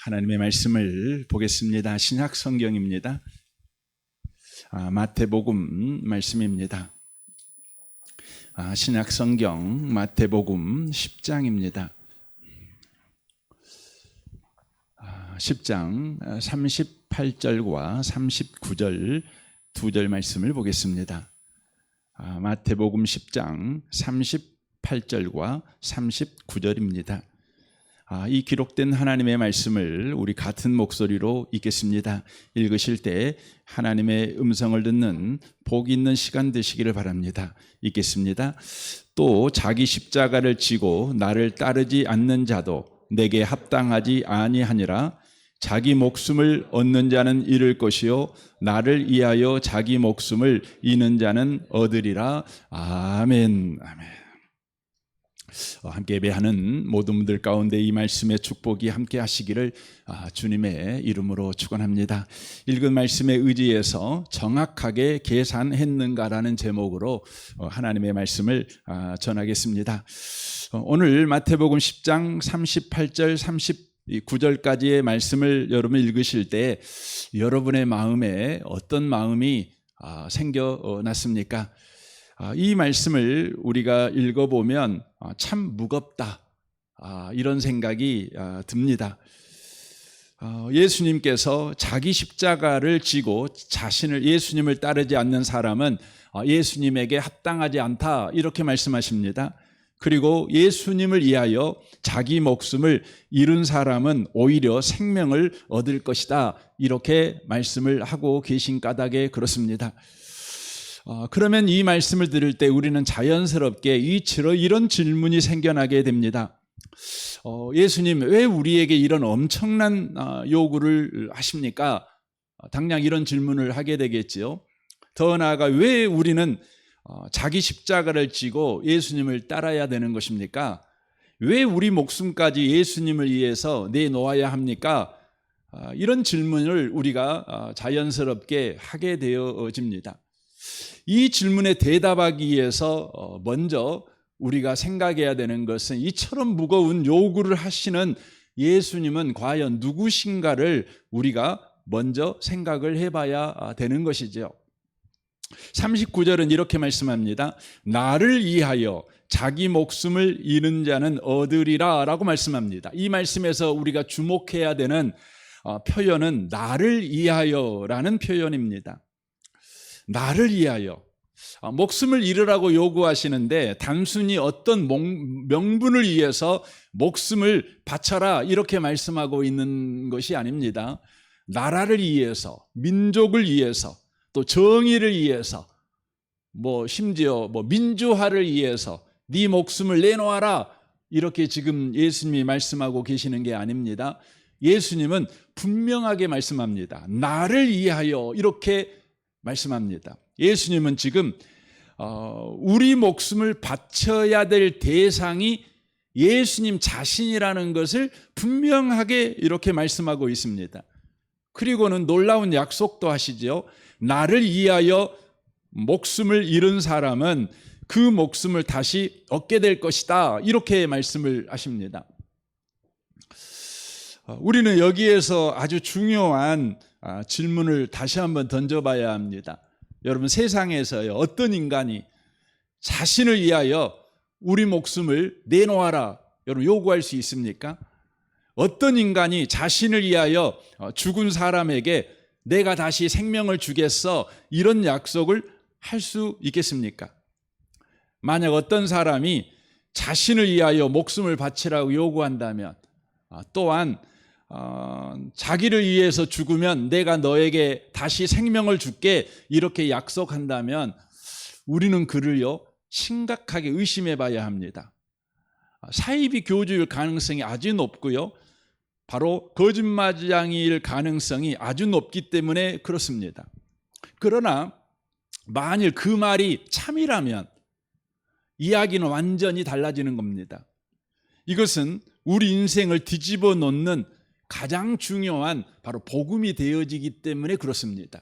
하나님의 말씀을 보겠습니다. 신약 성경입니다. 마태복음 말씀입니다. 신약 성경 마태복음 10장입니다. 10장 38절과 39절 두 절 말씀을 보겠습니다. 마태복음 10장 38절과 39절입니다. 이 기록된 하나님의 말씀을 우리 같은 목소리로 읽겠습니다. 읽으실 때 하나님의 음성을 듣는 복 있는 시간 되시기를 바랍니다. 읽겠습니다. 또 자기 십자가를 지고 나를 따르지 않는 자도 내게 합당하지 아니하니라. 자기 목숨을 얻는 자는 잃을 것이요 나를 위하여 자기 목숨을 잃는 자는 얻으리라. 아멘. 아멘. 함께 예배하는 모든 분들 가운데 이 말씀의 축복이 함께 하시기를 주님의 이름으로 축원합니다. 읽은 말씀에 의지해서 정확하게 계산했는가라는 제목으로 하나님의 말씀을 전하겠습니다. 오늘 마태복음 10장 38절 39절까지의 말씀을 여러분 읽으실 때 여러분의 마음에 어떤 마음이 생겨났습니까? 이 말씀을 우리가 읽어보면 참 무겁다, 이런 생각이 듭니다. 예수님께서 자기 십자가를 지고 예수님을 따르지 않는 사람은 예수님에게 합당하지 않다, 이렇게 말씀하십니다. 그리고 예수님을 위하여 자기 목숨을 잃은 사람은 오히려 생명을 얻을 것이다, 이렇게 말씀을 하고 계신 까닭에 그렇습니다. 그러면 이 말씀을 들을 때 우리는 자연스럽게 이런 질문이 생겨나게 됩니다. 예수님, 왜 우리에게 이런 엄청난 요구를 하십니까? 당장 이런 질문을 하게 되겠지요. 더 나아가 왜 우리는 자기 십자가를 지고 예수님을 따라야 되는 것입니까? 왜 우리 목숨까지 예수님을 위해서 내놓아야 합니까? 이런 질문을 우리가 자연스럽게 하게 되어집니다. 이 질문에 대답하기 위해서 먼저 우리가 생각해야 되는 것은 이처럼 무거운 요구를 하시는 예수님은 과연 누구신가를 우리가 먼저 생각을 해봐야 되는 것이죠. 39절은 이렇게 말씀합니다. 나를 위하여 자기 목숨을 잃은 자는 얻으리라 라고 말씀합니다. 이 말씀에서 우리가 주목해야 되는 표현은 나를 위하여라는 표현입니다. 나를 위하여 목숨을 잃으라고 요구하시는데 단순히 어떤 명분을 위해서 목숨을 바쳐라 이렇게 말씀하고 있는 것이 아닙니다. 나라를 위해서, 민족을 위해서, 또 정의를 위해서, 심지어 민주화를 위해서 네 목숨을 내놓아라, 이렇게 지금 예수님이 말씀하고 계시는 게 아닙니다. 예수님은 분명하게 말씀합니다. 나를 위하여, 이렇게 말씀합니다. 예수님은 지금 우리 목숨을 바쳐야 될 대상이 예수님 자신이라는 것을 분명하게 이렇게 말씀하고 있습니다. 그리고는 놀라운 약속도 하시죠. 나를 위하여 목숨을 잃은 사람은 그 목숨을 다시 얻게 될 것이다, 이렇게 말씀을 하십니다. 우리는 여기에서 아주 중요한 질문을 다시 한번 던져봐야 합니다. 여러분, 세상에서요, 어떤 인간이 자신을 위하여 우리 목숨을 내놓아라, 여러분 요구할 수 있습니까? 어떤 인간이 자신을 위하여 죽은 사람에게 내가 다시 생명을 주겠어, 이런 약속을 할 수 있겠습니까? 만약 어떤 사람이 자신을 위하여 목숨을 바치라고 요구한다면, 또한 자기를 위해서 죽으면 내가 너에게 다시 생명을 줄게, 이렇게 약속한다면 우리는 그를요 심각하게 의심해 봐야 합니다. 사이비 교주일 가능성이 아주 높고요, 바로 거짓말장일 가능성이 아주 높기 때문에 그렇습니다. 그러나 만일 그 말이 참이라면 이야기는 완전히 달라지는 겁니다. 이것은 우리 인생을 뒤집어 놓는 가장 중요한 바로 복음이 되어지기 때문에 그렇습니다.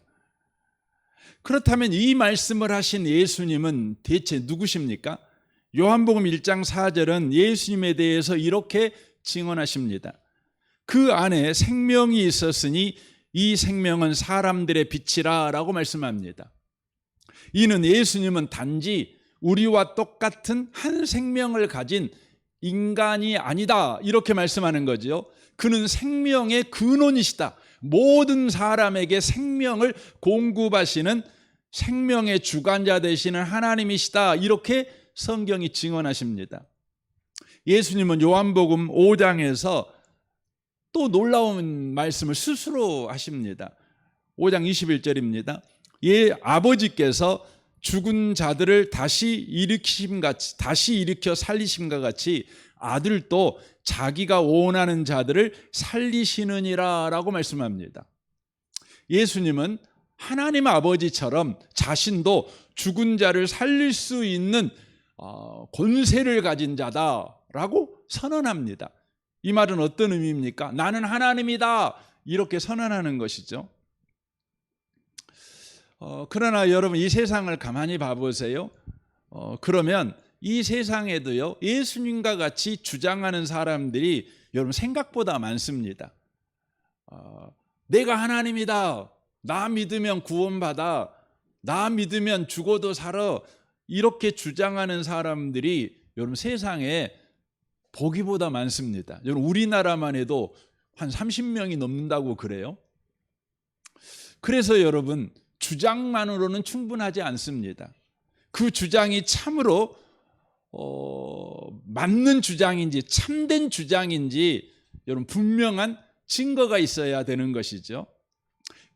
그렇다면 이 말씀을 하신 예수님은 대체 누구십니까? 요한복음 1장 4절은 예수님에 대해서 이렇게 증언하십니다. 그 안에 생명이 있었으니 이 생명은 사람들의 빛이라 라고 말씀합니다. 이는 예수님은 단지 우리와 똑같은 한 생명을 가진 인간이 아니다 이렇게 말씀하는 거죠. 그는 생명의 근원이시다. 모든 사람에게 생명을 공급하시는 생명의 주관자 되시는 하나님이시다 이렇게 성경이 증언하십니다. 예수님은 요한복음 5장에서 또 놀라운 말씀을 스스로 하십니다. 5장 21절입니다. 아버지께서 죽은 자들을 다시 일으켜 살리심과 같이 아들도 자기가 원하는 자들을 살리시느니라 라고 말씀합니다. 예수님은 하나님 아버지처럼 자신도 죽은 자를 살릴 수 있는 권세를 가진 자다라고 선언합니다. 이 말은 어떤 의미입니까? 나는 하나님이다 이렇게 선언하는 것이죠. 그러나 여러분 이 세상을 가만히 봐보세요. 그러면 이 세상에도요 예수님과 같이 주장하는 사람들이 여러분 생각보다 많습니다. 내가 하나님이다. 나 믿으면 구원받아. 나 믿으면 죽어도 살아. 이렇게 주장하는 사람들이 여러분 세상에 보기보다 많습니다. 여러분 우리나라만 해도 한 30명이 넘는다고 그래요. 그래서 여러분 주장만으로는 충분하지 않습니다. 그 주장이 참으로 맞는 주장인지 참된 주장인지 여러분 분명한 증거가 있어야 되는 것이죠.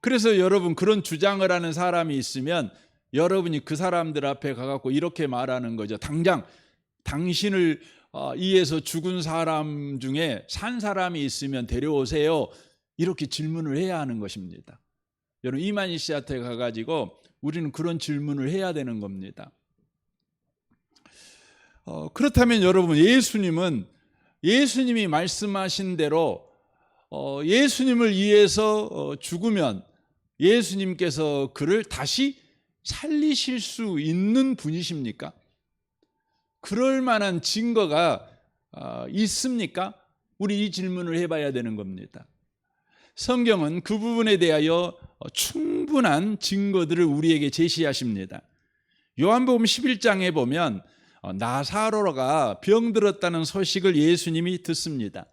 그래서 여러분 그런 주장을 하는 사람이 있으면 여러분이 그 사람들 앞에 가갖고 이렇게 말하는 거죠. 당장 당신을 이에서 죽은 사람 중에 산 사람이 있으면 데려오세요. 이렇게 질문을 해야 하는 것입니다. 여러분 이만희 씨한테 가가지고 우리는 그런 질문을 해야 되는 겁니다. 그렇다면 여러분 예수님이 말씀하신 대로 예수님을 위해서 죽으면 예수님께서 그를 다시 살리실 수 있는 분이십니까? 그럴 만한 증거가 있습니까? 우리 이 질문을 해봐야 되는 겁니다. 성경은 그 부분에 대하여 충분한 증거들을 우리에게 제시하십니다. 요한복음 11장에 보면 나사로가 병들었다는 소식을 예수님이 듣습니다.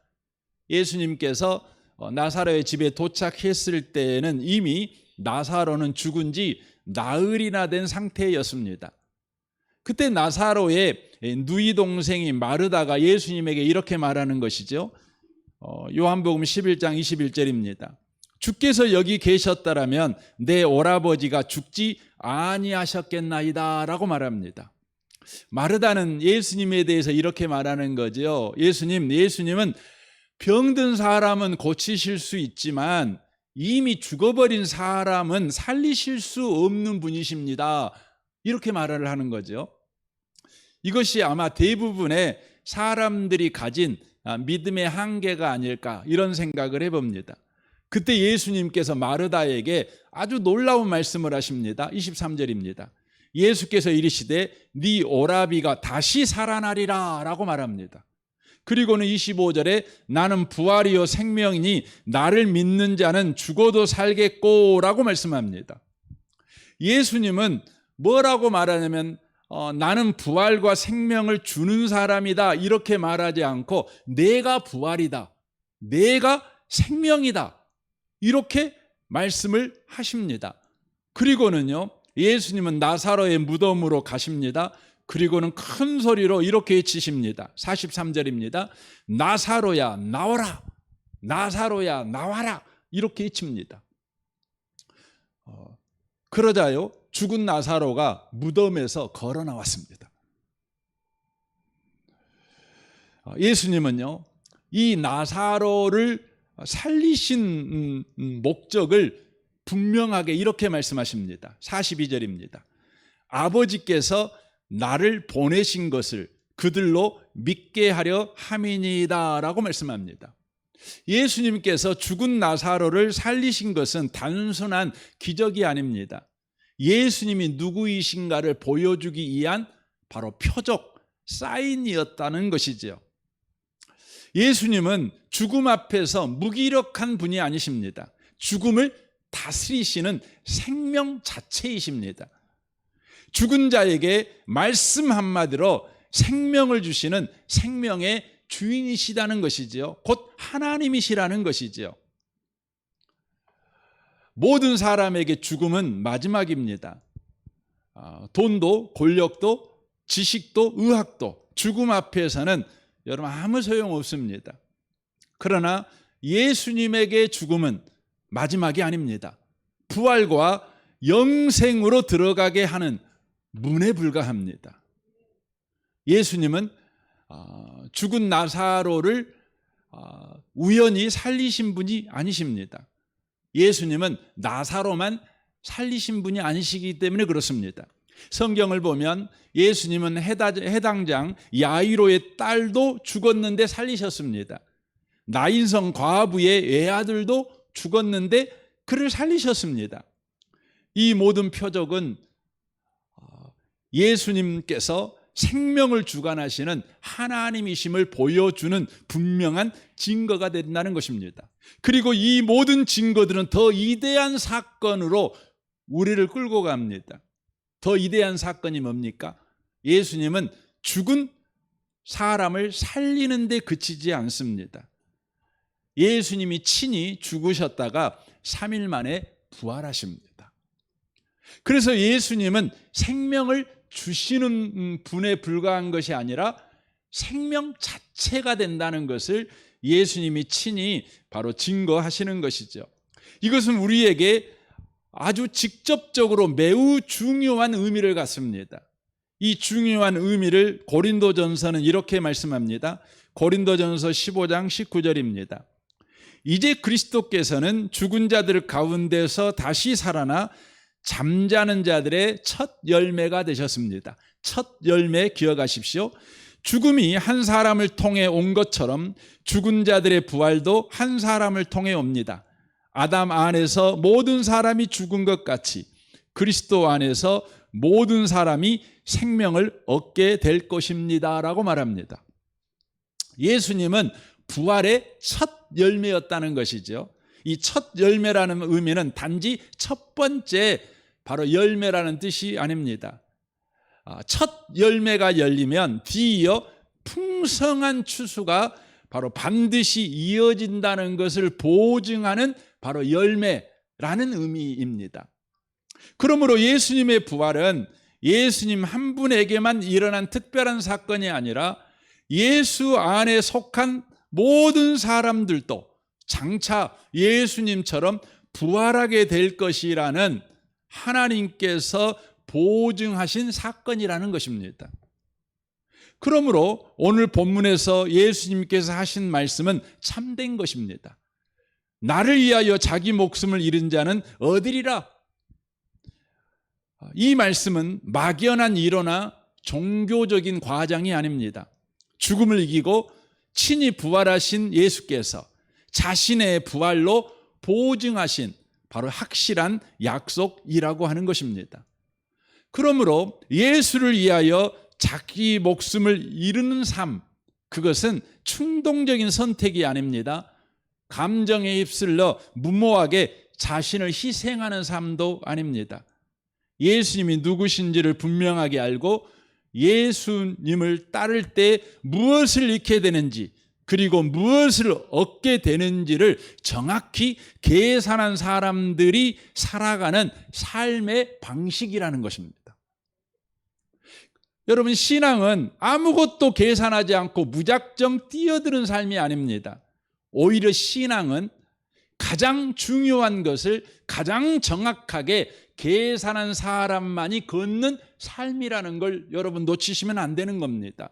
예수님께서 나사로의 집에 도착했을 때에는 이미 나사로는 죽은 지 나흘이나 된 상태였습니다. 그때 나사로의 누이 동생이 마르다가 예수님에게 이렇게 말하는 것이죠. 요한복음 11장 21절입니다. 주께서 여기 계셨다라면 내 오라버지가 죽지 아니하셨겠나이다 라고 말합니다. 마르다는 예수님에 대해서 이렇게 말하는 거죠. 예수님은 병든 사람은 고치실 수 있지만 이미 죽어버린 사람은 살리실 수 없는 분이십니다. 이렇게 말을 하는 거죠. 이것이 아마 대부분의 사람들이 가진 믿음의 한계가 아닐까 이런 생각을 해봅니다. 그때 예수님께서 마르다에게 아주 놀라운 말씀을 하십니다. 23절입니다. 예수께서 이르시되 네 오라비가 다시 살아나리라 라고 말합니다. 그리고는 25절에 나는 부활이요 생명이니 나를 믿는 자는 죽어도 살겠고 라고 말씀합니다. 예수님은 뭐라고 말하냐면 나는 부활과 생명을 주는 사람이다 이렇게 말하지 않고 내가 부활이다, 내가 생명이다 이렇게 말씀을 하십니다. 그리고는요 예수님은 나사로의 무덤으로 가십니다. 그리고는 큰 소리로 이렇게 외치십니다. 43절입니다. 나사로야 나와라, 나사로야 나와라 이렇게 외칩니다. 그러자요 죽은 나사로가 무덤에서 걸어 나왔습니다. 예수님은요 이 나사로를 살리신 목적을 분명하게 이렇게 말씀하십니다. 42절입니다. 아버지께서 나를 보내신 것을 그들로 믿게 하려 함이니이다 라고 말씀합니다. 예수님께서 죽은 나사로를 살리신 것은 단순한 기적이 아닙니다. 예수님이 누구이신가를 보여주기 위한 바로 표적, 사인이었다는 것이죠. 예수님은 죽음 앞에서 무기력한 분이 아니십니다. 죽음을 다스리시는 생명 자체이십니다. 죽은 자에게 말씀 한마디로 생명을 주시는 생명의 주인이시다는 것이지요. 곧 하나님이시라는 것이지요. 모든 사람에게 죽음은 마지막입니다. 돈도 권력도 지식도 의학도 죽음 앞에서는 여러분 아무 소용없습니다. 그러나 예수님에게 죽음은 마지막이 아닙니다. 부활과 영생으로 들어가게 하는 문에 불과합니다. 예수님은 죽은 나사로를 우연히 살리신 분이 아니십니다. 예수님은 나사로만 살리신 분이 아니시기 때문에 그렇습니다. 성경을 보면 예수님은 해당장 야이로의 딸도 죽었는데 살리셨습니다. 나인성 과부의 외아들도 죽었는데 그를 살리셨습니다. 이 모든 표적은 예수님께서 생명을 주관하시는 하나님이심을 보여주는 분명한 증거가 된다는 것입니다. 그리고 이 모든 증거들은 더 위대한 사건으로 우리를 끌고 갑니다. 더 위대한 사건이 뭡니까? 예수님은 죽은 사람을 살리는 데 그치지 않습니다. 예수님이 친히 죽으셨다가 3일 만에 부활하십니다. 그래서 예수님은 생명을 주시는 분에 불과한 것이 아니라 생명 자체가 된다는 것을 예수님이 친히 바로 증거하시는 것이죠. 이것은 우리에게 아주 직접적으로 매우 중요한 의미를 갖습니다. 이 중요한 의미를 고린도전서는 이렇게 말씀합니다. 고린도전서 15장 19절입니다. 이제 그리스도께서는 죽은 자들 가운데서 다시 살아나 잠자는 자들의 첫 열매가 되셨습니다. 첫 열매 기억하십시오. 죽음이 한 사람을 통해 온 것처럼 죽은 자들의 부활도 한 사람을 통해 옵니다. 아담 안에서 모든 사람이 죽은 것 같이 그리스도 안에서 모든 사람이 생명을 얻게 될 것입니다 라고 말합니다. 예수님은 부활의 첫 열매였다는 것이죠. 이 첫 열매라는 의미는 단지 첫 번째 바로 열매라는 뜻이 아닙니다. 첫 열매가 열리면 뒤이어 풍성한 추수가 바로 반드시 이어진다는 것을 보증하는 바로 열매라는 의미입니다. 그러므로 예수님의 부활은 예수님 한 분에게만 일어난 특별한 사건이 아니라 예수 안에 속한 모든 사람들도 장차 예수님처럼 부활하게 될 것이라는 하나님께서 보증하신 사건이라는 것입니다. 그러므로 오늘 본문에서 예수님께서 하신 말씀은 참된 것입니다. 나를 위하여 자기 목숨을 잃은 자는 얻으리라. 이 말씀은 막연한 위로나 종교적인 과장이 아닙니다. 죽음을 이기고 친히 부활하신 예수께서 자신의 부활로 보증하신 바로 확실한 약속이라고 하는 것입니다. 그러므로 예수를 위하여 자기 목숨을 이루는 삶, 그것은 충동적인 선택이 아닙니다. 감정에 휩쓸려 무모하게 자신을 희생하는 삶도 아닙니다. 예수님이 누구신지를 분명하게 알고 예수님을 따를 때 무엇을 잃게 되는지 그리고 무엇을 얻게 되는지를 정확히 계산한 사람들이 살아가는 삶의 방식이라는 것입니다. 여러분, 신앙은 아무것도 계산하지 않고 무작정 뛰어드는 삶이 아닙니다. 오히려 신앙은 가장 중요한 것을 가장 정확하게 계산한 사람만이 걷는 삶이라는 걸 여러분 놓치시면 안 되는 겁니다.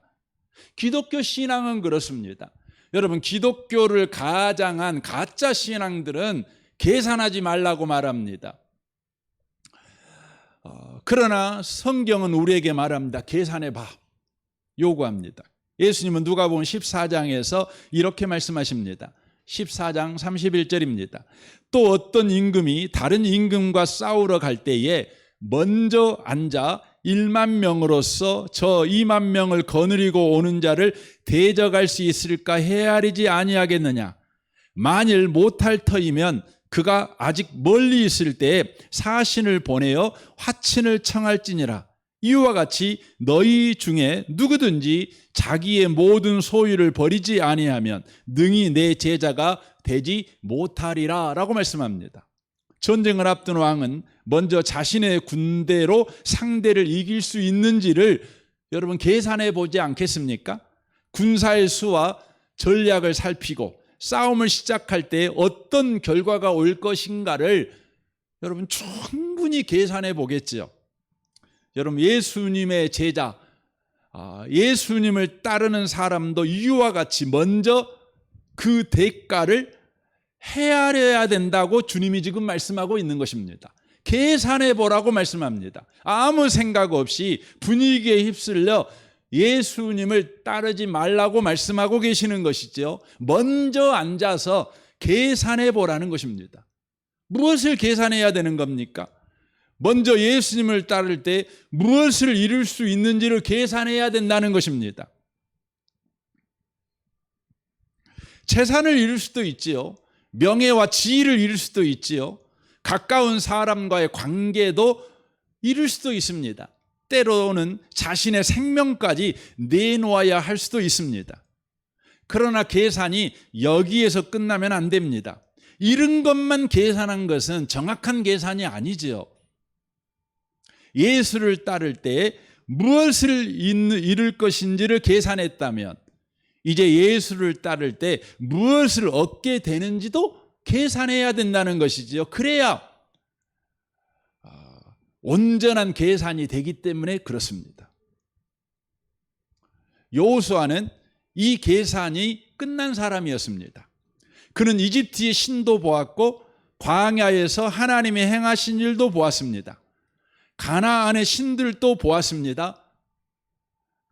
기독교 신앙은 그렇습니다. 여러분, 기독교를 가장한 가짜 신앙들은 계산하지 말라고 말합니다. 그러나 성경은 우리에게 말합니다. 계산해봐. 요구합니다. 예수님은 누가복음 14장에서 이렇게 말씀하십니다. 14장 31절입니다. 또 어떤 임금이 다른 임금과 싸우러 갈 때에 먼저 앉아 1만 명으로서 저 2만 명을 거느리고 오는 자를 대적할 수 있을까 헤아리지 아니하겠느냐. 만일 못할 터이면 그가 아직 멀리 있을 때에 사신을 보내어 화친을 청할지니라. 이와 같이 너희 중에 누구든지 자기의 모든 소유를 버리지 아니하면 능히 내 제자가 되지 못하리라 라고 말씀합니다. 전쟁을 앞둔 왕은 먼저 자신의 군대로 상대를 이길 수 있는지를 여러분 계산해 보지 않겠습니까? 군사의 수와 전략을 살피고 싸움을 시작할 때 어떤 결과가 올 것인가를 여러분 충분히 계산해 보겠지요. 여러분 예수님의 제자, 예수님을 따르는 사람도 이와 같이 먼저 그 대가를 헤아려야 된다고 주님이 지금 말씀하고 있는 것입니다. 계산해 보라고 말씀합니다. 아무 생각 없이 분위기에 휩쓸려 예수님을 따르지 말라고 말씀하고 계시는 것이죠. 먼저 앉아서 계산해 보라는 것입니다. 무엇을 계산해야 되는 겁니까? 먼저 예수님을 따를 때 무엇을 이룰 수 있는지를 계산해야 된다는 것입니다. 재산을 이룰 수도 있지요. 명예와 지위를 이룰 수도 있지요. 가까운 사람과의 관계도 이룰 수도 있습니다. 때로는 자신의 생명까지 내놓아야 할 수도 있습니다. 그러나 계산이 여기에서 끝나면 안 됩니다. 이런 것만 계산한 것은 정확한 계산이 아니지요. 예수를 따를 때 무엇을 이룰 것인지를 계산했다면 이제 예수를 따를 때 무엇을 얻게 되는지도 계산해야 된다는 것이지요. 그래야 온전한 계산이 되기 때문에 그렇습니다. 여호수아는 이 계산이 끝난 사람이었습니다. 그는 이집트의 신도 보았고 광야에서 하나님이 행하신 일도 보았습니다. 가나안의 신들도 보았습니다.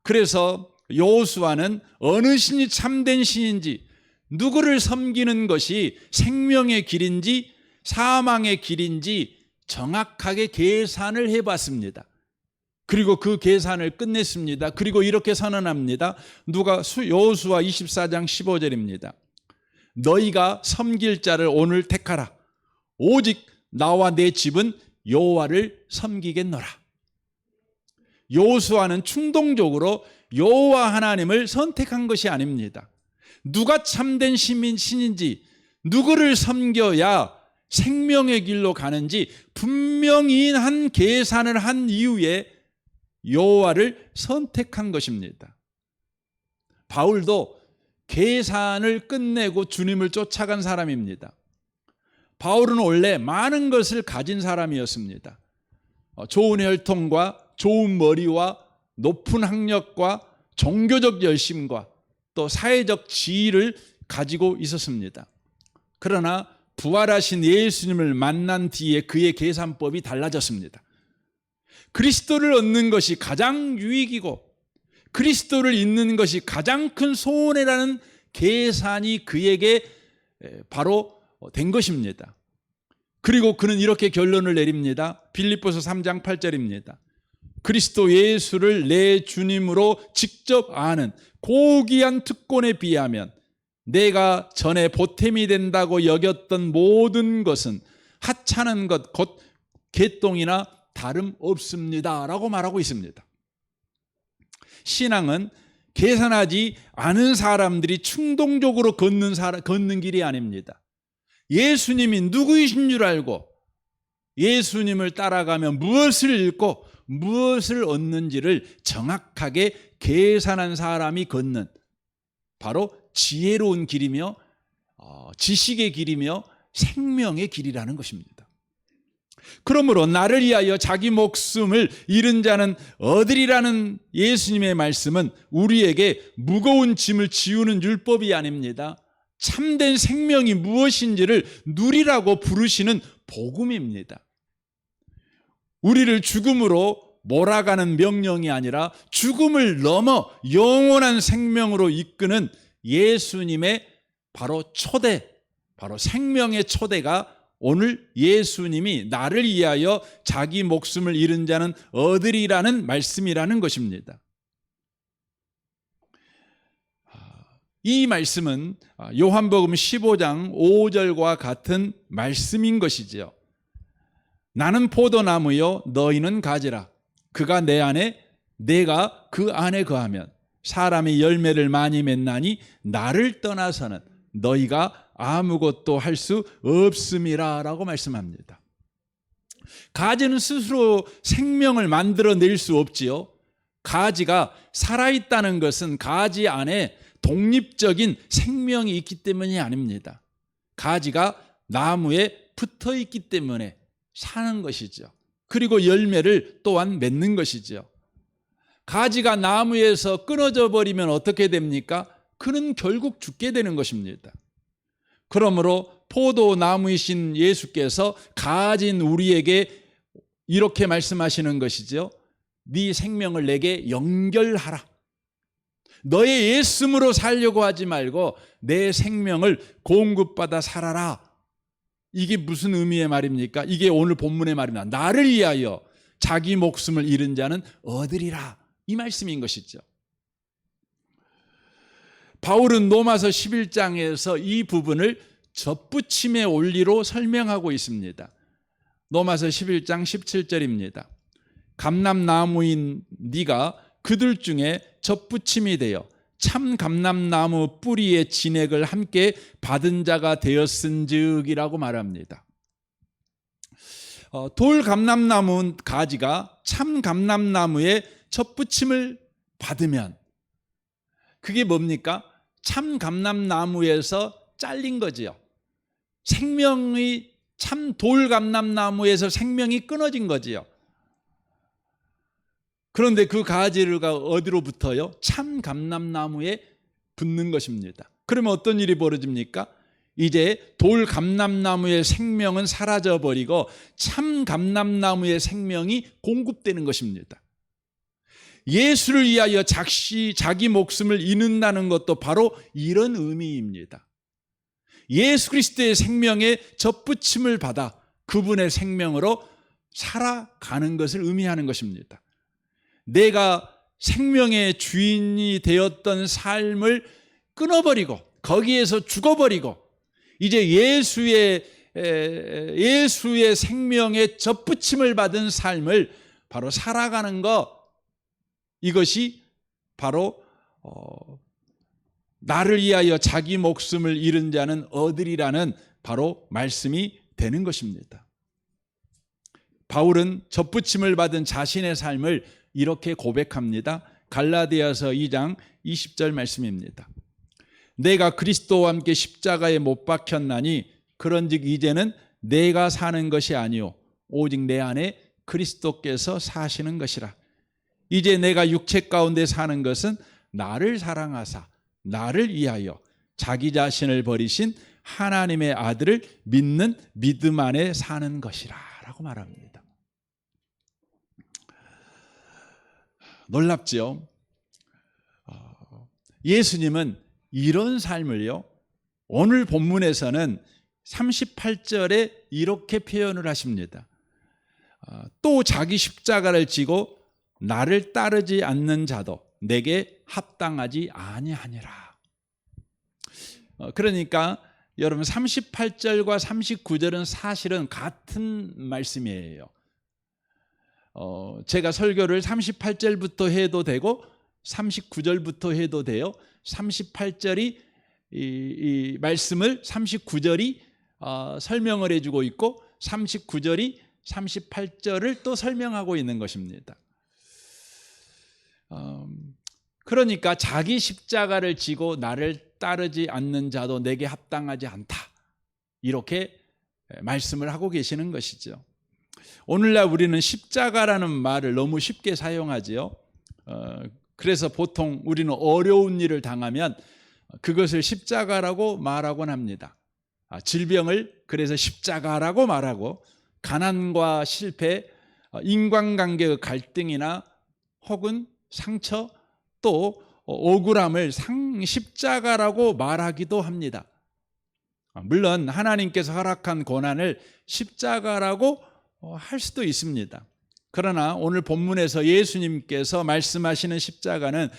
그래서 여호수아는 어느 신이 참된 신인지, 누구를 섬기는 것이 생명의 길인지 사망의 길인지 정확하게 계산을 해봤습니다. 그리고 그 계산을 끝냈습니다. 그리고 이렇게 선언합니다. 여호수아 24장 15절입니다. 너희가 섬길 자를 오늘 택하라. 오직 나와 내 집은 여호와를 섬기겠노라. 여호수아는 충동적으로 여호와 하나님을 선택한 것이 아닙니다. 누가 참된 신인지, 누구를 섬겨야 생명의 길로 가는지 분명히 한 계산을 한 이후에 여호와를 선택한 것입니다. 바울도 계산을 끝내고 주님을 쫓아간 사람입니다. 바울은 원래 많은 것을 가진 사람이었습니다. 좋은 혈통과 좋은 머리와 높은 학력과 종교적 열심과 또 사회적 지위를 가지고 있었습니다. 그러나 부활하신 예수님을 만난 뒤에 그의 계산법이 달라졌습니다. 그리스도를 얻는 것이 가장 유익이고 그리스도를 잇는 것이 가장 큰 소원이라는 계산이 그에게 바로 된 것입니다. 그리고 그는 이렇게 결론을 내립니다. 빌립보서 3장 8절입니다. 그리스도 예수를 내 주님으로 직접 아는 고귀한 특권에 비하면 내가 전에 보탬이 된다고 여겼던 모든 것은 하찮은 것 곧 개똥이나 다름없습니다 라고 말하고 있습니다. 신앙은 계산하지 않은 사람들이 충동적으로 걷는 길이 아닙니다. 예수님이 누구이신 줄 알고 예수님을 따라가면 무엇을 잃고 무엇을 얻는지를 정확하게 계산한 사람이 걷는 바로 지혜로운 길이며 지식의 길이며 생명의 길이라는 것입니다. 그러므로 나를 위하여 자기 목숨을 잃은 자는 얻으리라는 예수님의 말씀은 우리에게 무거운 짐을 지우는 율법이 아닙니다. 참된 생명이 무엇인지를 누리라고 부르시는 복음입니다. 우리를 죽음으로 몰아가는 명령이 아니라 죽음을 넘어 영원한 생명으로 이끄는 예수님의 바로 초대, 바로 생명의 초대가 오늘 예수님이 나를 위하여 자기 목숨을 잃은 자는 얻으리라는 말씀이라는 것입니다. 이 말씀은 요한복음 15장 5절과 같은 말씀인 것이지요. 나는 포도나무요 너희는 가지라. 그가 내 안에 내가 그 안에 거하면 사람이 열매를 많이 맺나니 나를 떠나서는 너희가 아무것도 할 수 없음이라 라고 말씀합니다. 가지는 스스로 생명을 만들어낼 수 없지요. 가지가 살아있다는 것은 가지 안에 독립적인 생명이 있기 때문이 아닙니다. 가지가 나무에 붙어 있기 때문에 사는 것이죠. 그리고 열매를 또한 맺는 것이죠. 가지가 나무에서 끊어져 버리면 어떻게 됩니까? 그는 결국 죽게 되는 것입니다. 그러므로 포도나무이신 예수께서 가진 우리에게 이렇게 말씀하시는 것이죠. 네 생명을 내게 연결하라. 너의 예수으로 살려고 하지 말고 내 생명을 공급받아 살아라. 이게 무슨 의미의 말입니까? 이게 오늘 본문의 말입니다. 나를 위하여 자기 목숨을 잃은 자는 얻으리라. 이 말씀인 것이죠. 바울은 로마서 11장에서 이 부분을 접붙임의 원리로 설명하고 있습니다. 로마서 11장 17절입니다. 감람나무인 네가 그들 중에 접붙임이 되어 참 감람나무 뿌리의 진액을 함께 받은 자가 되었은즉이라고 말합니다. 돌 감람나무 가지가 참 감람나무의 접붙임을 받으면 그게 뭡니까? 참 감람나무에서 잘린 거지요. 생명이 참 돌 감람나무에서 생명이 끊어진 거지요. 그런데 그 가지가 어디로 붙어요? 참 감람나무에 붙는 것입니다. 그러면 어떤 일이 벌어집니까? 이제 돌 감람나무의 생명은 사라져 버리고 참 감람나무의 생명이 공급되는 것입니다. 예수를 위하여 자기 목숨을 잃는다는 것도 바로 이런 의미입니다. 예수 그리스도의 생명에 접붙임을 받아 그분의 생명으로 살아가는 것을 의미하는 것입니다. 내가 생명의 주인이 되었던 삶을 끊어버리고 거기에서 죽어버리고 이제 예수의 생명에 접붙임을 받은 삶을 바로 살아가는 것, 이것이 바로 나를 위하여 자기 목숨을 잃은 자는 얻으리라는 바로 말씀이 되는 것입니다. 바울은 접붙임을 받은 자신의 삶을 이렇게 고백합니다. 갈라디아서 2장 20절 말씀입니다. 내가 그리스도와 함께 십자가에 못 박혔나니 그런즉 이제는 내가 사는 것이 아니요 오직 내 안에 그리스도께서 사시는 것이라. 이제 내가 육체 가운데 사는 것은 나를 사랑하사 나를 위하여 자기 자신을 버리신 하나님의 아들을 믿는 믿음 안에 사는 것이라 라고 말합니다. 놀랍죠? 예수님은 이런 삶을요, 오늘 본문에서는 38절에 이렇게 표현을 하십니다. 또 자기 십자가를 지고 나를 따르지 않는 자도 내게 합당하지 아니하니라. 그러니까 여러분 38절과 39절은 사실은 같은 말씀이에요. 제가 설교를 38절부터 해도 되고 39절부터 해도 돼요. 38절이 이 말씀을 39절이 설명을 해주고 있고 39절이 38절을 또 설명하고 있는 것입니다. 그러니까 자기 십자가를 지고 나를 따르지 않는 자도 내게 합당하지 않다, 이렇게 말씀을 하고 계시는 것이죠. 오늘날 우리는 십자가라는 말을 너무 쉽게 사용하지요. 그래서 보통 우리는 어려운 일을 당하면 그것을 십자가라고 말하곤 합니다. 질병을 그래서 십자가라고 말하고, 가난과 실패, 인간관계의 갈등이나 혹은 상처, 또 억울함을 십자가라고 말하기도 합니다. 물론 하나님께서 허락한 고난을 십자가라고 할 수도 있습니다. 그러나 오늘 본문에서 예수님께서 말씀하시는 십자가는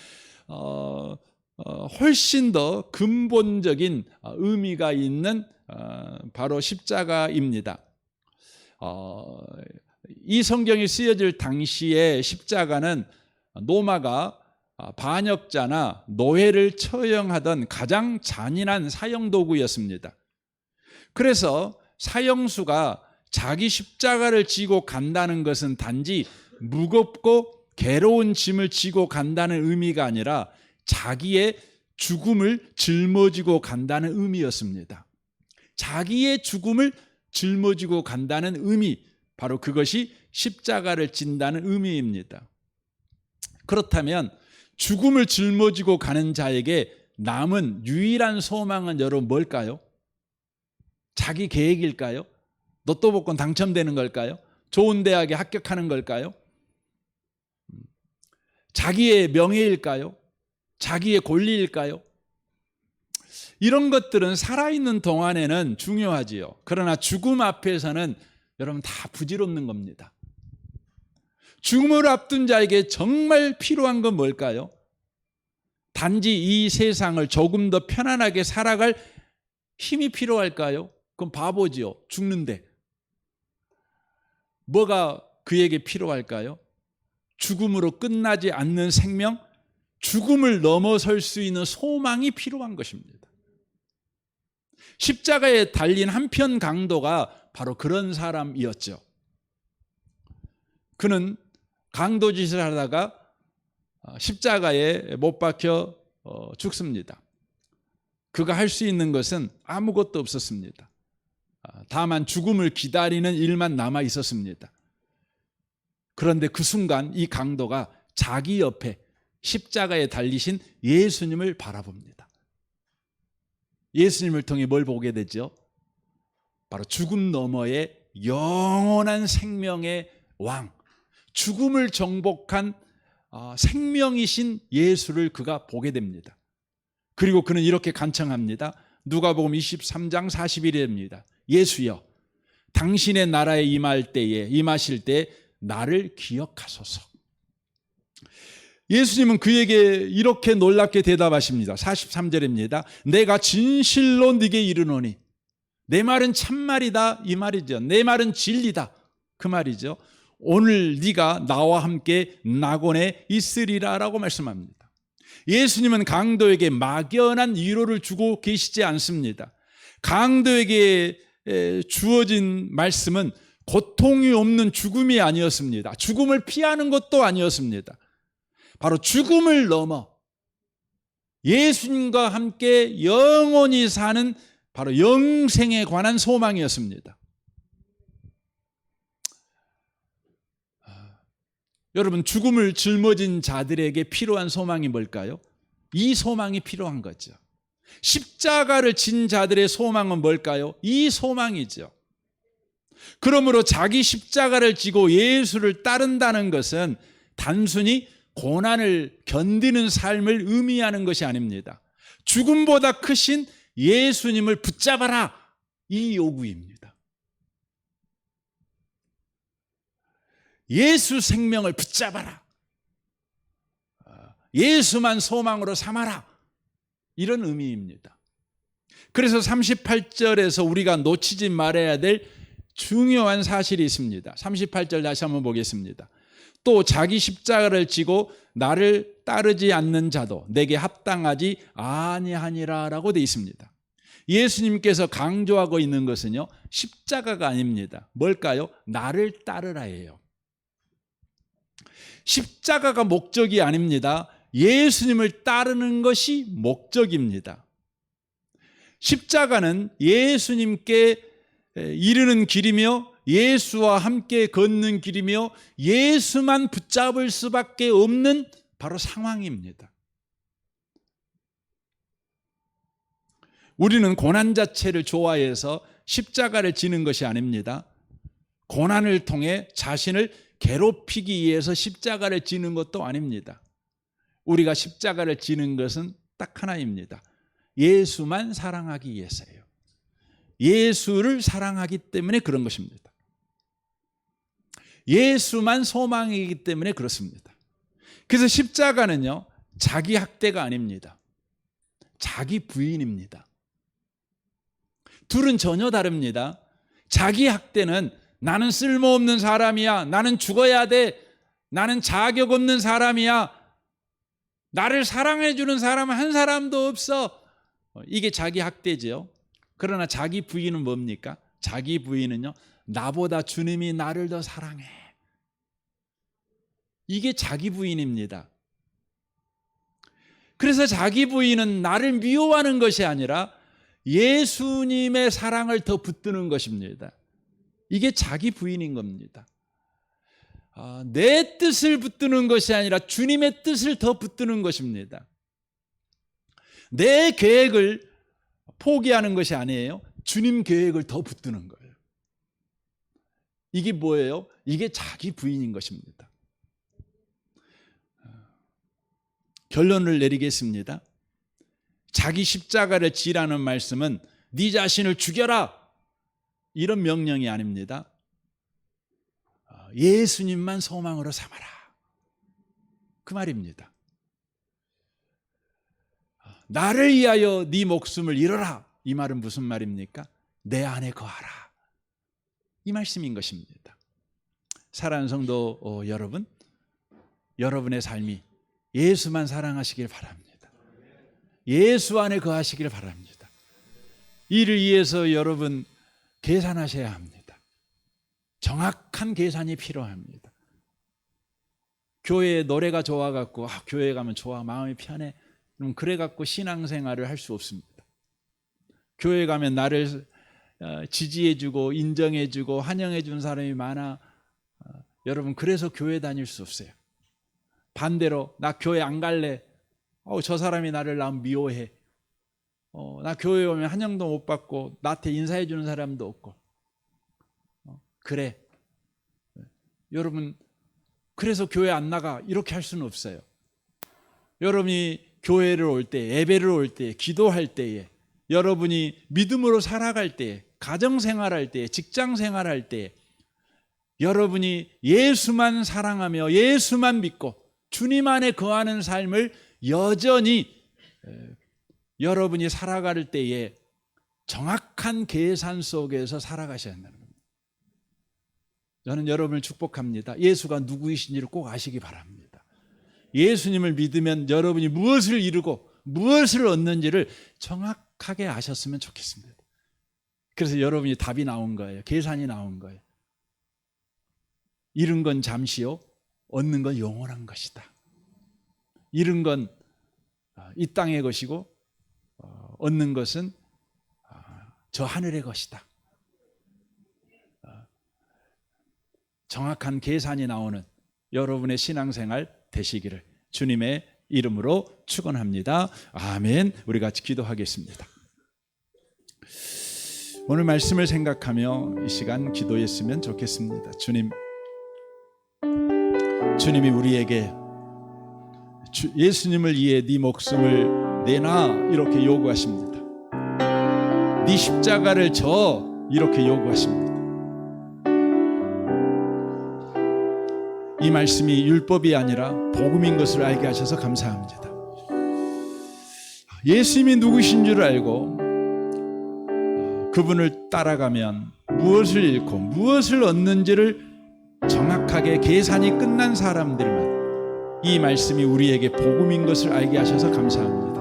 훨씬 더 근본적인 의미가 있는 바로 십자가입니다. 이 성경이 쓰여질 당시에 십자가는 로마가 반역자나 노예를 처형하던 가장 잔인한 사형도구였습니다. 그래서 사형수가 자기 십자가를 지고 간다는 것은 단지 무겁고 괴로운 짐을 지고 간다는 의미가 아니라 자기의 죽음을 짊어지고 간다는 의미였습니다. 자기의 죽음을 짊어지고 간다는 의미, 바로 그것이 십자가를 진다는 의미입니다. 그렇다면 죽음을 짊어지고 가는 자에게 남은 유일한 소망은 여러분 뭘까요? 자기 계획일까요? 로또 복권 당첨되는 걸까요? 좋은 대학에 합격하는 걸까요? 자기의 명예일까요? 자기의 권리일까요? 이런 것들은 살아있는 동안에는 중요하지요. 그러나 죽음 앞에서는 여러분 다 부질없는 겁니다. 죽음을 앞둔 자에게 정말 필요한 건 뭘까요? 단지 이 세상을 조금 더 편안하게 살아갈 힘이 필요할까요? 그럼 바보지요. 죽는데. 뭐가 그에게 필요할까요? 죽음으로 끝나지 않는 생명, 죽음을 넘어설 수 있는 소망이 필요한 것입니다. 십자가에 달린 한편 강도가 바로 그런 사람이었죠. 그는 강도짓을 하다가 십자가에 못 박혀 죽습니다. 그가 할 수 있는 것은 아무것도 없었습니다. 다만 죽음을 기다리는 일만 남아 있었습니다. 그런데 그 순간 이 강도가 자기 옆에 십자가에 달리신 예수님을 바라봅니다. 예수님을 통해 뭘 보게 되죠? 바로 죽음 너머의 영원한 생명의 왕, 죽음을 정복한 생명이신 예수를 그가 보게 됩니다. 그리고 그는 이렇게 간청합니다. 누가복음 23장 41절입니다. 예수여, 당신의 나라에 임하실 때 나를 기억하소서. 예수님은 그에게 이렇게 놀랍게 대답하십니다. 43절입니다. 내가 진실로 네게 이르노니, 내 말은 참말이다 이 말이죠. 내 말은 진리다 그 말이죠. 오늘 네가 나와 함께 낙원에 있으리라 라고 말씀합니다. 예수님은 강도에게 막연한 위로를 주고 계시지 않습니다. 강도에게 주어진 말씀은 고통이 없는 죽음이 아니었습니다. 죽음을 피하는 것도 아니었습니다. 바로 죽음을 넘어 예수님과 함께 영원히 사는 바로 영생에 관한 소망이었습니다. 여러분, 죽음을 짊어진 자들에게 필요한 소망이 뭘까요? 이 소망이 필요한 거죠. 십자가를 진 자들의 소망은 뭘까요? 이 소망이죠. 그러므로 자기 십자가를 지고 예수를 따른다는 것은 단순히 고난을 견디는 삶을 의미하는 것이 아닙니다. 죽음보다 크신 예수님을 붙잡아라, 이 요구입니다. 예수 생명을 붙잡아라, 예수만 소망으로 삼아라, 이런 의미입니다. 그래서 38절에서 우리가 놓치지 말아야 될 중요한 사실이 있습니다. 38절 다시 한번 보겠습니다. 또 자기 십자가를 지고 나를 따르지 않는 자도 내게 합당하지 아니하니라 라고 되어 있습니다. 예수님께서 강조하고 있는 것은요, 십자가가 아닙니다. 뭘까요? 나를 따르라예요. 십자가가 목적이 아닙니다. 예수님을 따르는 것이 목적입니다. 십자가는 예수님께 이르는 길이며 예수와 함께 걷는 길이며 예수만 붙잡을 수밖에 없는 바로 상황입니다. 우리는 고난 자체를 좋아해서 십자가를 지는 것이 아닙니다. 고난을 통해 자신을 괴롭히기 위해서 십자가를 지는 것도 아닙니다. 우리가 십자가를 지는 것은 딱 하나입니다. 예수만 사랑하기 위해서예요. 예수를 사랑하기 때문에 그런 것입니다. 예수만 소망이기 때문에 그렇습니다. 그래서 십자가는요, 자기 학대가 아닙니다. 자기 부인입니다. 둘은 전혀 다릅니다. 자기 학대는 나는 쓸모없는 사람이야, 나는 죽어야 돼, 나는 자격 없는 사람이야, 나를 사랑해 주는 사람은 한 사람도 없어, 이게 자기 학대죠. 그러나 자기 부인은 뭡니까? 자기 부인은요, 나보다 주님이 나를 더 사랑해, 이게 자기 부인입니다. 그래서 자기 부인은 나를 미워하는 것이 아니라 예수님의 사랑을 더 붙드는 것입니다. 이게 자기 부인인 겁니다. 내 뜻을 붙드는 것이 아니라 주님의 뜻을 더 붙드는 것입니다. 내 계획을 포기하는 것이 아니에요. 주님 계획을 더 붙드는 거예요. 이게 뭐예요? 이게 자기 부인인 것입니다. 결론을 내리겠습니다. 자기 십자가를 지라는 말씀은 네 자신을 죽여라, 이런 명령이 아닙니다. 예수님만 소망으로 삼아라, 그 말입니다. 나를 위하여 네 목숨을 잃어라, 이 말은 무슨 말입니까? 내 안에 거하라, 이 말씀인 것입니다. 사랑하는 성도 여러분, 여러분의 삶이 예수만 사랑하시길 바랍니다. 예수 안에 거하시길 바랍니다. 이를 위해서 여러분 계산하셔야 합니다. 정확한 계산이 필요합니다. 교회에 노래가 좋아갖고 교회에 가면 좋아, 마음이 편해, 그럼 그래갖고 신앙생활을 할 수 없습니다. 교회 가면 나를 지지해주고 인정해주고 환영해준 사람이 많아, 여러분 그래서 교회 다닐 수 없어요. 반대로 나 교회 안 갈래, 저 사람이 나를 너무 미워해, 나 교회 오면 환영도 못 받고 나한테 인사해주는 사람도 없고, 그래, 여러분 그래서 교회 안 나가, 이렇게 할 수는 없어요. 여러분이 교회를 올 때, 예배를 올 때, 기도할 때에, 여러분이 믿음으로 살아갈 때에, 가정생활할 때에, 직장생활할 때에, 여러분이 예수만 사랑하며 예수만 믿고 주님 안에 거하는 삶을 여전히 여러분이 살아갈 때에 정확한 계산 속에서 살아가셔야 한다는 겁니다. 저는 여러분을 축복합니다. 예수가 누구이신지를 꼭 아시기 바랍니다. 예수님을 믿으면 여러분이 무엇을 이루고 무엇을 얻는지를 정확하게 아셨으면 좋겠습니다. 그래서 여러분이 답이 나온 거예요. 계산이 나온 거예요. 잃은 건 잠시요, 얻는 건 영원한 것이다. 잃은 건 이 땅의 것이고 얻는 것은 저 하늘의 것이다. 정확한 계산이 나오는 여러분의 신앙생활 되시기를 주님의 이름으로 축원합니다. 아멘. 우리 같이 기도하겠습니다. 오늘 말씀을 생각하며 이 시간 기도했으면 좋겠습니다. 주님이 우리에게 예수님을 위해 네 목숨을 내놔, 이렇게 요구하십니다. 네 십자가를 져, 이렇게 요구하십니다. 이 말씀이 율법이 아니라 복음인 것을 알게 하셔서 감사합니다. 예수님이 누구신 줄 알고 그분을 따라가면 무엇을 잃고 무엇을 얻는지를 정확하게 계산이 끝난 사람들만 이 말씀이 우리에게 복음인 것을 알게 하셔서 감사합니다.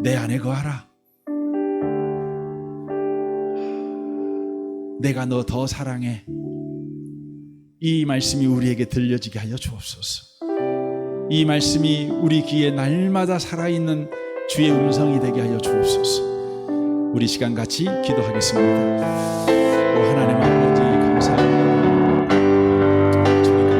내 안에 거하라. 내가 너 더 사랑해. 이 말씀이 우리에게 들려지게 하여 주옵소서. 이 말씀이 우리 귀에 날마다 살아있는 주의 음성이 되게 하여 주옵소서. 우리 시간 같이 기도하겠습니다. 하나님 아버지 감사합니다. 정말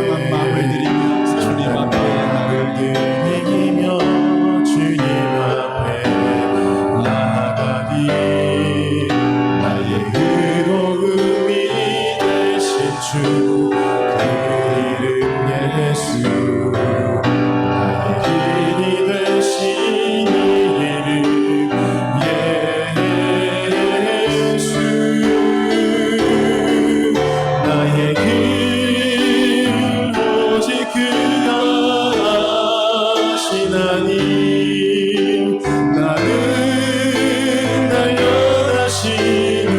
풍성한 마음을 드리며 주님 앞에 나를 드리며 주님 앞에 나아가니 나의 의로움이 되신 주 그 이름 예수 나의 길이 되신 이 이름 예수 나의 길 오직 그가 하시나니 나는 달려가시는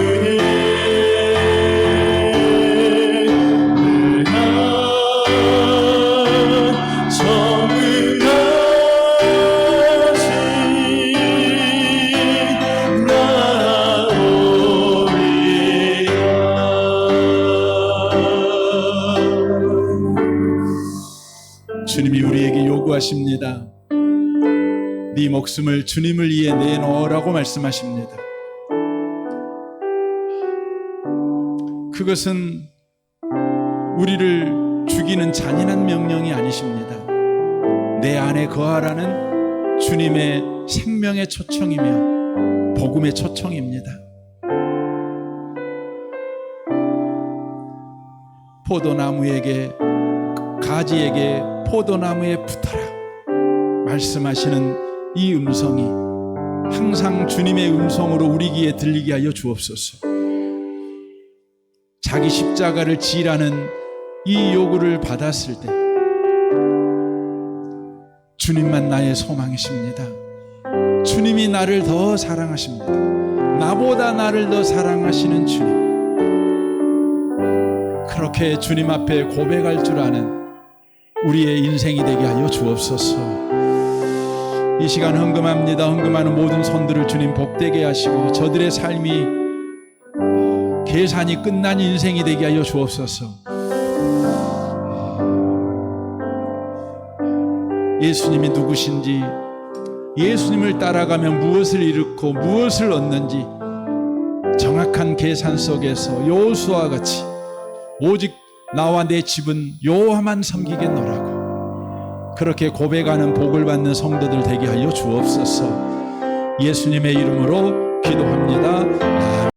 주님이 우리에게 요구하십니다. 네 목숨을 주님을 위해 내놓으라고 말씀하십니다. 그것은 우리를 죽이는 잔인한 명령이 아니십니다. 내 안에 거하라는 주님의 생명의 초청이며 복음의 초청입니다. 포도나무에게 가지에게 포도나무에 붙어라 말씀하시는 이 음성이 항상 주님의 음성으로 우리 귀에 들리게 하여 주옵소서. 자기 십자가를 지라는 이 요구를 받았을 때 주님만 나의 소망이십니다. 주님이 나를 더 사랑하십니다. 나보다 나를 더 사랑하시는 주님, 그렇게 주님 앞에 고백할 줄 아는 우리의 인생이 되게 하여 주옵소서. 이 시간 헌금합니다. 헌금하는 모든 손들을 주님 복되게 하시고 저들의 삶이 계산이 끝난 인생이 되게 하여 주옵소서. 예수님이 누구신지, 예수님을 따라가면 무엇을 잃고 무엇을 얻는지 정확한 계산 속에서 여호수아와 같이 오직 나와 내 집은 여호와만 섬기겠노라고 그렇게 고백하는 복을 받는 성도들 되게 하여 주옵소서. 예수님의 이름으로 기도합니다.